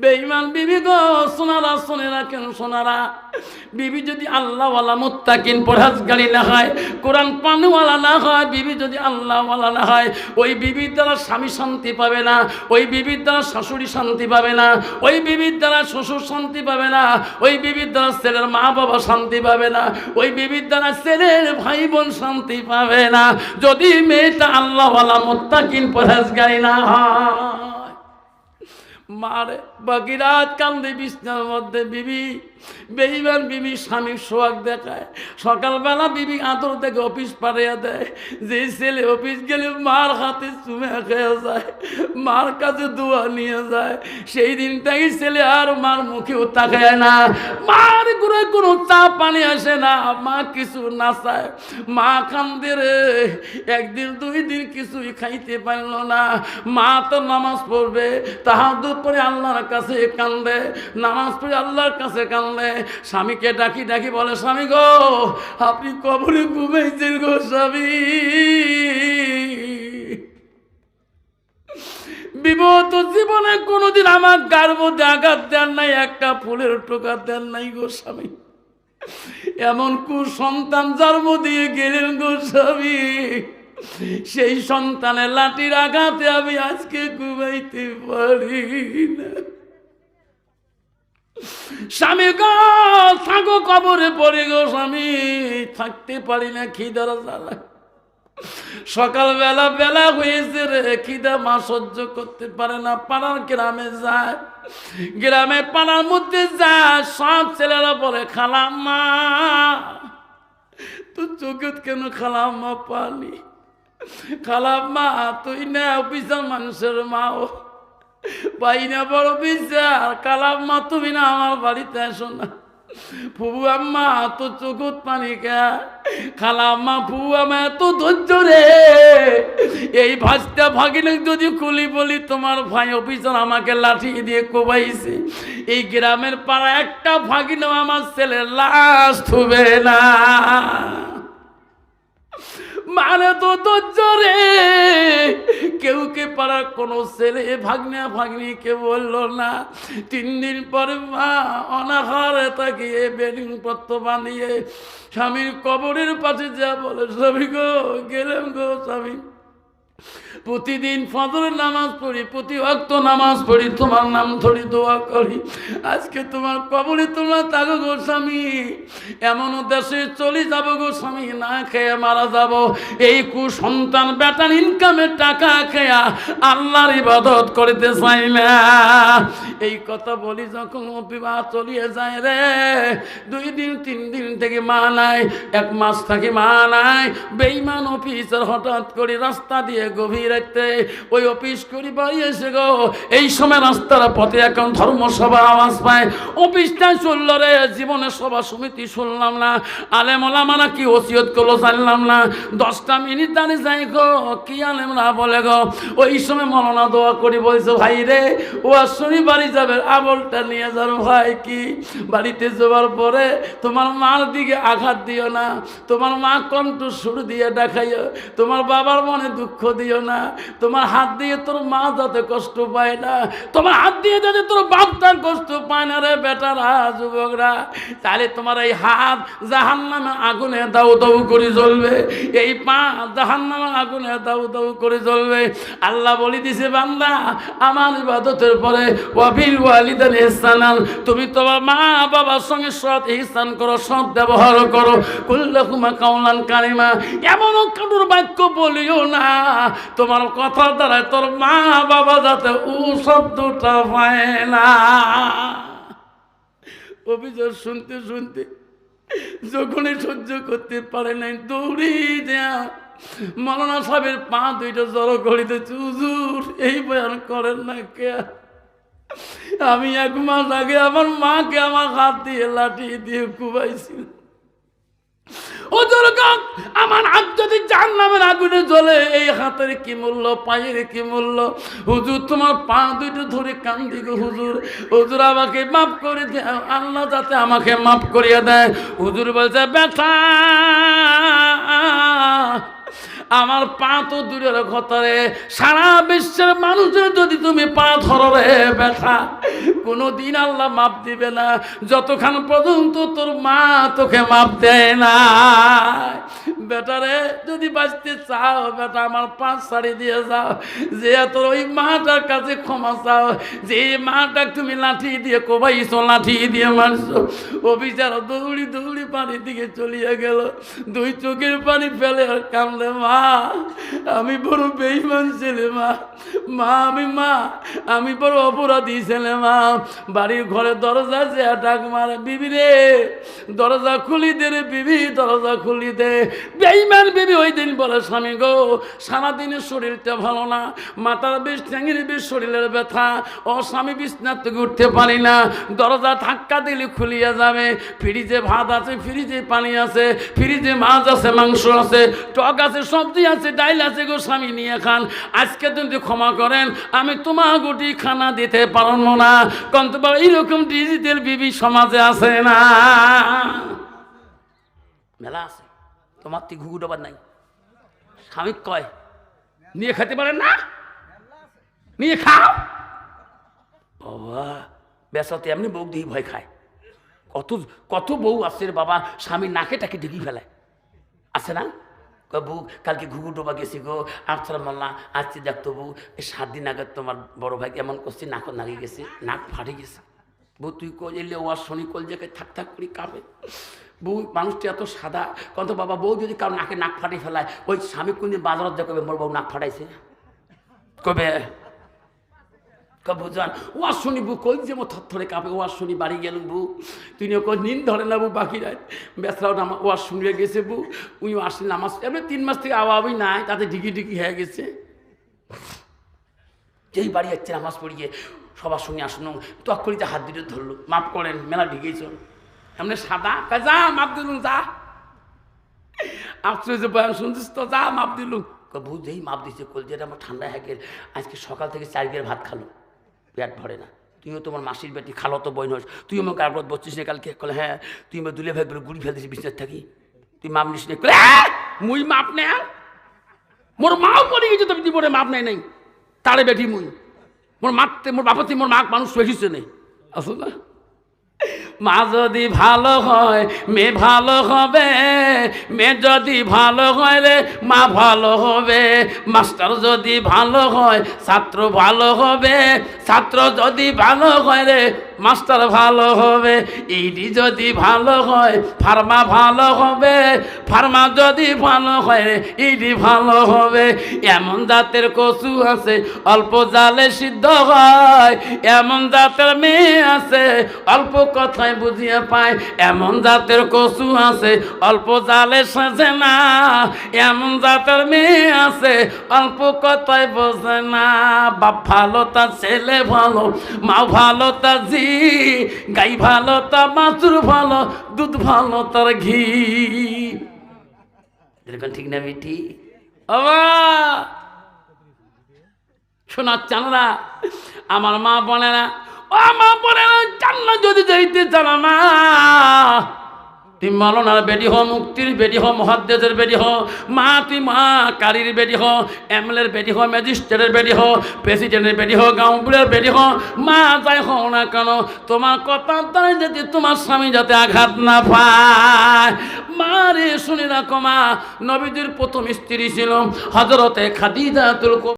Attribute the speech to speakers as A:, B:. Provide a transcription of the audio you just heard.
A: বেঈমান বিবি গো, সোনারা শুনে রাখেন সোনারা, বিবি যদি আল্লাহওয়ালা মুত্তাকিন পরহেজগারি না হয়, কোরআন পানওয়ালা না হয়, বিবি যদি আল্লাহওয়ালা না হয়, ওই বিবির দ্বারা স্বামী শান্তি পাবে না, ওই বিবির দ্বারা শাশুড়ি শান্তি পাবে না, ওই বিবির দ্বারা শ্বশুর শান্তি পাবে না, ওই বিবির দ্বারা ছেলের মা বাবা শান্তি পাবে না, ওই বিবির দ্বারা ছেলের ভাই বোন শান্তি পাবে না, যদি মেয়েটা আল্লাহওয়ালা মুত্তাকিন পরহেজগারি না হয়। মারে বাকি রাত কান্দে বিছনার মধ্যে বিবি, বেঈমান বিবি স্বামীর সোহাগ দেখায়। সকালবেলা বিবি আদর থেকে অফিস পাঠিয়ে দেয়। যে ছেলে অফিস গেলে মার হাতে চুমে খেয়ে যায়, মার কাছে দোয়া নিয়ে যায়, সেই দিনটাই ছেলে আর মার মুখেও তাকায় না, মার ঘুরে কোনো চা পানি আসে না, মা কিছু না চায়, মা কান্দে রে। একদিন দুই দিন কিছুই খাইতে পারল না। মা তো নামাজ পড়বে, তাহাজ্জুদ পড়ে আল্লাহর কাছে কান্দে, নামাজ পড়ে আল্লাহর কাছে কান্দে। স্বামীকে ডাকি ডাকি বলে, স্বামী গো আপনি কবরে ঘুমাইছেন গো স্বামী। বিগত জীবনে কোনোদিন আমার গার মধ্যে আঘাত দেন নাই, একটা ফুলের টোকা দেন নাই গো স্বামী। এমন কুসন্তান জন্ম দিয়ে গেলেন গো স্বামী, সেই সন্তানের লাঠির আঘাতে আমি আজকে ঘুমাইতে পারি না। স্বামী গো থাকো কবরে পড়ে গো স্বামী, থাকতে পারি না খিদার জ্বালা। সকালবেলা বেলা হয়েছে রে, খিদা মা সহ্য করতে পারে না, পাড়ার গ্রামে যায়, গ্রামে পাড়ার মধ্যে যায়, সব ছেলেরা বলে খালাম্মা তুই চোখত কেন খালাম্মা পানি, খালাম্মা তুই না অফিসার মানুষের মাও পাই না, বড় বিচার, কালাম্মা তুমি না আমার বাড়িতে আসো না, ফুবু আম্মা তো চোখত পানি কে, খালাম্মা ফুবু আম্মা এত ধৈর্য রে, এই ভাজটা ভাগিলে যদি খুলি বলি তোমার ভাই অফিসার আমাকে লাঠি দিয়ে কোবাইছে, এই গ্রামের পাড়া একটা ভাগিলেও আমার ছেলের লাশ থুবে না। মানে তো ধৈর্য রে, কেউ কে পাড়ার কোনো ছেলে ভাগ্নে ভাগ্নিকে বললো না। 3 দিন পরে মা অনাহারে তাকিয়ে বেডিং পত্র বানিয়ে স্বামীর কবরের পাশে যা বলে, স্বামী গো গেলাম গো স্বামী, প্রতিদিন ফজরের নামাজ পড়ি, প্রতি ওয়াক্ত নামাজ পড়ি, তোমার নাম ধরে দোয়া করি, আজকে তোমার কবরে তোমরা থাকো গো স্বামী, এমন দেশে চলে যাবো গো স্বামী, না খেয়ে মারা যাব, এই কুসন্তান বেটার ইনকামের টাকা খেয়া আল্লাহর ইবাদত করতে চাই না। এই কথা বলি যখন বিবাহ চলিয়ে যায় রে, 2 দিন 3 দিন থেকে মা নাই, 1 মাস থেকে মা নাই, বেঈমান অফিসার হঠাৎ করে রাস্তা দিয়ে গভীর রাখতে ওই অফিস করি বাড়ি এসে গো, এই সময় রাস্তার পথে এখন ধর্মসভার আওয়াজ পায়, অফিসটা শুনল রে, জীবনের সভা সমিতি শুনলাম না, আলেম ওলামারা কি ওসিয়ত করলো জানলাম না, 10টা মিনিট দাঁড়িয়ে যাই গো, কি আলেমরা বলে গো, ওই সময় মৌলানা দোয়া করি বলছে, ভাই রে ও শুনি বাড়ি যাবে, আমলটা নিয়ে যাবো ভাই, কি বাড়িতে যাওয়ার পরে তোমার মার দিকে আঘাত দিও না, তোমার মা কণ্ঠ সুর দিয়ে দেখাইও, তোমার বাবার মনে দুঃখ দিও না, তোমার হাত দিয়ে তোর মা যাতে কষ্ট পায় না, তোমার হাত দিয়ে যাতে তোর বাপটা কষ্ট পায় না রে বেটারা যুবকরা, তাহলে তোমার এই হাত জাহান্নামে আগুনে দাউ দাউ করে জ্বলবে, এই পা জাহান্নামে আগুনে দাউ দাউ করে জ্বলবে। আল্লাহ বলে দিছে বান্দা আমার ইবাদতের পরে ওয়াবিল ওয়ালিদাইনি ইহসানান, তুমি তোমার মা বাবার সঙ্গে সৎ ইহসান করো, সৎ ব্যবহার করো, কুল্লাকুমা কাওলান কারিমা, এমন কারুর বাক্য বলিও না তোমার কথার দ্বারা তোর মা বাবা যাতে ও শব্দটা পায় না। অভিযোগ শুনতে শুনতে যখনই সহ্য করতে পারে নাই দৌড়ি দেয়া মৌলানা সাহেবের পা 2টা জড়ো করিতে, হুজুর এই বয়ান করেন না কে, আমি 1 মাস আগে আমার মাকে আমার হাত দিয়ে লাঠি দিয়ে কুবাইছি, আমার হাত যদি জাহান্নামের আগুনে জ্বলে এই হাতের কি মূল্য, পায়ের কি মূল্য, হুজুর তোমার পা 2টা ধরে কান্দি গো হুজুর, হুজুর আমাকে মাফ করে দেয়, আল্লাহ যাতে আমাকে মাফ করিয়া দেয়। হুজুর বলছে বেটা আমার পা তো দূরের কথা রে, সারা বিশ্বের মানুষের যদি তুমি পা ধরো রে বেটা, কোনোদিন আল্লাহ মাপ দিবে না যতক্ষণ পর্যন্ত তোর মা তোকে মাপ দেয় না। বেটারে যদি বাঁচতে চাও বেটা আমার পাঁচ শাড়ি দিয়ে যাও, যে তোর ওই মাটার কাছে ক্ষমা চাও, যে মাটা তুমি লাঠি দিয়ে কোবাইছো, লাঠি দিয়ে মারছো, ও বিচারা দৌড়ি দৌড়ি পানির দিকে চলিয়ে গেল, দুই চোখের পানি ফেলে আর কান্দে, মা আমি বড় বেঈমান ছেলে, মা আমি বড় অপরাধী ছেলে, মা বাড়ির ঘরে দরজা যে ডাক মারে, বিবি রে দরজা খুলি দে রে বিবি, দরজা খুলি দে। বেঈমান বিবি ওই দিন বলে, স্বামী গো সারাদিনের শরীরটা ভালো না, মাথার বেশ ঠ্যাঙের বেশ শরীরের ব্যথা, ও স্বামী বিছনার থেকে উঠতে পারি না, দরজা ধাক্কা দিলে খুলিয়া যাবে, ফ্রিজে ভাত আছে, ফ্রিজে পানি আছে, ফ্রিজে মাছ আছে, মাংস আছে, টক আছে, সবজি আছে, ডাইল আছে, গো স্বামী নিয়ে খান, আজকে যদি ক্ষমা করেন আমি তোমার গুটি খানা দিতে পারবো না। কিন্তু এইরকম ডিজিটাল বিবি সমাজে আছে না? মেলা আছে। তোমার তুই ঘুঘু ডোবার নাই, স্বামী কয় নিয়ে খেতে পারেন না, নিয়ে খাও। বাবা বেসাতে এমনি বউ দিয়ে ভয় খায়। কত কত বউ আছে বাবা, স্বামী নাকে টাকে ঢেকে ফেলায়, আছে না? বউ কালকে ঘুঘু ডোবা গেছি গো, আফসার মোল্লা আসছি দেখতো বউ, এই 7 দিন আগে তোমার বড় ভাই কেমন করছি, নাক নাগিয়ে গেছে, নাক ফাটে গেছে। বউ তুই কই এলে ও আর শনি কল জায়গায় থাক থাক করি কাঁপে। বউ মানুষটি এত সাদা, কত বাবা বউ যদি কারো নাকে নাক ফাটিয়ে ফেলায়, ওই স্বামী কোনদিন বাজারত দেখবে মোর বউ নাক ফাটাইছে কবে বুঝান ওয়ার শুনি বউ কই যে মো থরথরে কাঁপে, ওয়ার শুনি বাড়ি গেলুম বউ, তুই কই নিন ধরে না বউ, বাকি রাত বেসরাও নামা ওয়ার শুনিয়ে গেছে বউ, উইও আসলে নামাজ এমনি 3 মাস থেকে আওয়াবই নাই, তাতে ডিকি ডিকি হয়ে গেছে। যেই বাড়ি যাচ্ছে নামাজ পড়িয়ে সবার সঙ্গে আসুন, তখনই হাত দুটো ধরলো, মাফ করেন মেলা ঢিকেই চল, এমনি সাদা যা মাপ দিলুম, যা আফসোস বয়ান শুনছিস তো, যা মাপ দিলুম। বউ যেই মাপ দিচ্ছে কল যেটা আমার ঠান্ডা হয়ে গেল, আজকে সকাল থেকে 4 গের ভাত খালো, পেট ভরে না। তুইও তোমার মাসির বেটি খালো তো বই নস, তুই আমাকে কারবার বসছিস না কালকে, কলে হ্যাঁ তুই আমার দুলে ভাই বলে গুড়ি ফেলতেছিস বিছনার থাকি, তুই মাপ নিস না, মুই মাপ নে, মোর মাও পড়ে গেছে তুমি জীবনে মাপ নেই নাই, তারে বেটি মুই মোর মারতে মোর বাপতি মোর মাক মানুষ পেয়েছে নেই, আসো না? মা যদি ভালো হয় মেয়ে ভালো হবে, মেয়ে যদি ভালো হয় রে মা ভালো হবে, মাস্টার যদি ভালো হয় ছাত্র ভালো হবে, ছাত্র যদি ভালো হয় রে মাস্টার ভালো হবে, ইডি যদি ভালো হয় ফার্মা ভালো হবে, ফার্মা যদি ভালো হয় রে ইডি ভালো হবে। এমন জাতের কচু আছে অল্প জালে সিদ্ধ হয়, এমন জাতের মেয়ে আছে অল্প কথায় বুঝিয়ে পায়, এমন জাতের কচু আছে অল্প জালে সাজে না, এমন জাতের মেয়ে আছে অল্প কথায় বোঝে না। বাপ ভালো তার ছেলে ভালো, মা ভালো তার জি, গাই ভালো তার বাছুর ভালো, দুধ ভালো তার ঘি। এরকম ঠিক না বেটি? শোনার চানরা আমার মা বলে না, ও মা বলে না, জান্নাত যদি যাইতে চান মা, তুই মাওলানার বেটি হো, মুক্তির বেটি হো, মুহাদ্দিসের বেটি হো, মা তুই মা কারির বেটি হো, এমএলএর বেটি হো, ম্যাজিস্ট্রেটের বেটি হো, প্রেসিডেন্টের বেটি হো, গাঁওপুরের বেটি হো, মা যাই হও না কেন তোমার কথা তাই যাতে তোমার স্বামী যাতে আঘাত না পায়। মা রে শুনে রাখো মা, নবীদের প্রথম স্ত্রী ছিল হযরতে খাদিজাতুল